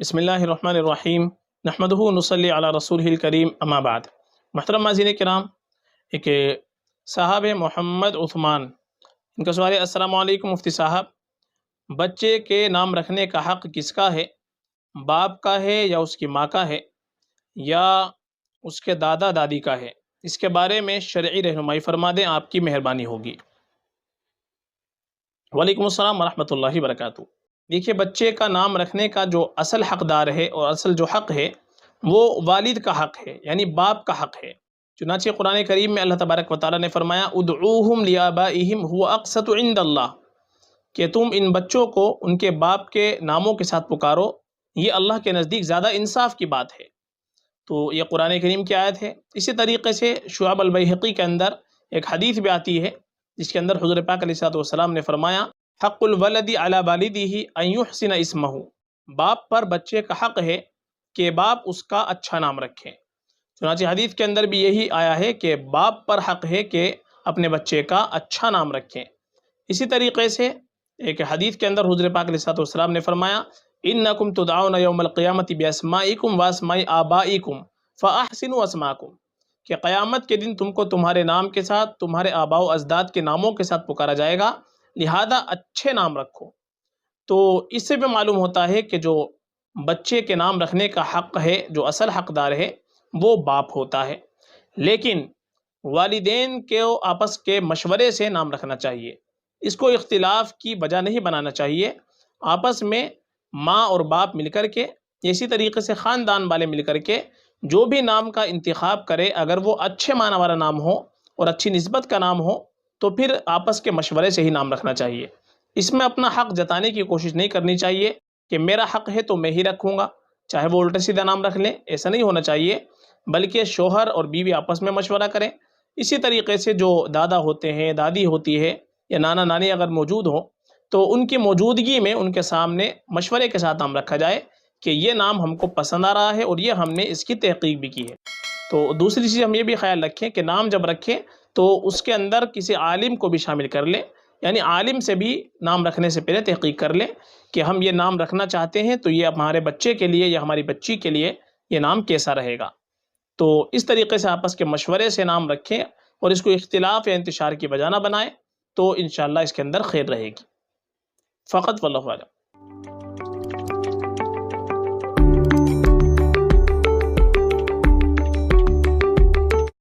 بسم اللہ الرحمن الرحیم نحمدہ ونصلی علی رسولہ الکریم اما بعد۔ محترم ناظرین کرام، ایک صاحب محمد عثمان، ان کا سوال ہے: السلام علیکم مفتی صاحب، بچے کے نام رکھنے کا حق کس کا ہے؟ باپ کا ہے یا اس کی ماں کا ہے یا اس کے دادا دادی کا ہے؟ اس کے بارے میں شرعی رہنمائی فرما دیں، آپ کی مہربانی ہوگی۔ وعلیکم السلام ورحمۃ اللہ وبرکاتہ۔ دیکھیے، بچے کا نام رکھنے کا جو اصل حقدار ہے اور اصل جو حق ہے وہ والد کا حق ہے، یعنی باپ کا حق ہے۔ چنانچہ قرآن کریم میں اللہ تبارک و تعالیٰ نے فرمایا: ادعوہم لیابائہم هو اقسط عند اللہ، کہ تم ان بچوں کو ان کے باپ کے ناموں کے ساتھ پکارو، یہ اللہ کے نزدیک زیادہ انصاف کی بات ہے۔ تو یہ قرآن کریم کی آیت ہے۔ اسی طریقے سے شعب البیہقی کے اندر ایک حدیث بھی آتی ہے جس کے اندر حضور پاک علیہ الصلوۃ والسلام نے فرمایا: حق الولد علی والدہ ان یحسن اسمہ، باپ پر بچے کا حق ہے کہ باپ اس کا اچھا نام رکھیں۔ چنانچہ حدیث کے اندر بھی یہی آیا ہے کہ باپ پر حق ہے کہ اپنے بچے کا اچھا نام رکھیں۔ اسی طریقے سے ایک حدیث کے اندر حضور پاک علیہ الصلوۃ والسلام نے فرمایا: انکم تدعون یوم القیامۃ باسمائکم واسماء آبائکم فاحسنوا اسماءکم، کہ قیامت کے دن تم کو تمہارے نام کے ساتھ تمہارے آباء و اجداد کے ناموں کے ساتھ پکارا جائے گا، لہذا اچھے نام رکھو۔ تو اس سے بھی معلوم ہوتا ہے کہ جو بچے کے نام رکھنے کا حق ہے، جو اصل حقدار ہے، وہ باپ ہوتا ہے، لیکن والدین کے آپس کے مشورے سے نام رکھنا چاہیے۔ اس کو اختلاف کی وجہ نہیں بنانا چاہیے۔ آپس میں ماں اور باپ مل کر کے، اسی طریقے سے خاندان والے مل کر کے جو بھی نام کا انتخاب کرے، اگر وہ اچھے معنی والا نام ہو اور اچھی نسبت کا نام ہو تو پھر آپس کے مشورے سے ہی نام رکھنا چاہیے۔ اس میں اپنا حق جتانے کی کوشش نہیں کرنی چاہیے کہ میرا حق ہے تو میں ہی رکھوں گا، چاہے وہ الٹا سیدھا نام رکھ لیں، ایسا نہیں ہونا چاہیے، بلکہ شوہر اور بیوی آپس میں مشورہ کریں۔ اسی طریقے سے جو دادا ہوتے ہیں، دادی ہوتی ہے یا نانا نانی اگر موجود ہوں تو ان کی موجودگی میں ان کے سامنے مشورے کے ساتھ نام رکھا جائے کہ یہ نام ہم کو پسند آ رہا ہے اور یہ ہم نے اس کی تحقیق بھی کی ہے۔ تو دوسری چیز ہم یہ بھی خیال رکھیں کہ نام جب رکھیں تو اس کے اندر کسی عالم کو بھی شامل کر لیں، یعنی عالم سے بھی نام رکھنے سے پہلے تحقیق کر لیں کہ ہم یہ نام رکھنا چاہتے ہیں تو یہ ہمارے بچے کے لیے یا ہماری بچی کے لیے یہ نام کیسا رہے گا۔ تو اس طریقے سے آپس کے مشورے سے نام رکھیں اور اس کو اختلاف یا انتشار کی وجہ نہ بنائیں، تو انشاءاللہ اس کے اندر خیر رہے گی۔ فقط واللہ اعلم۔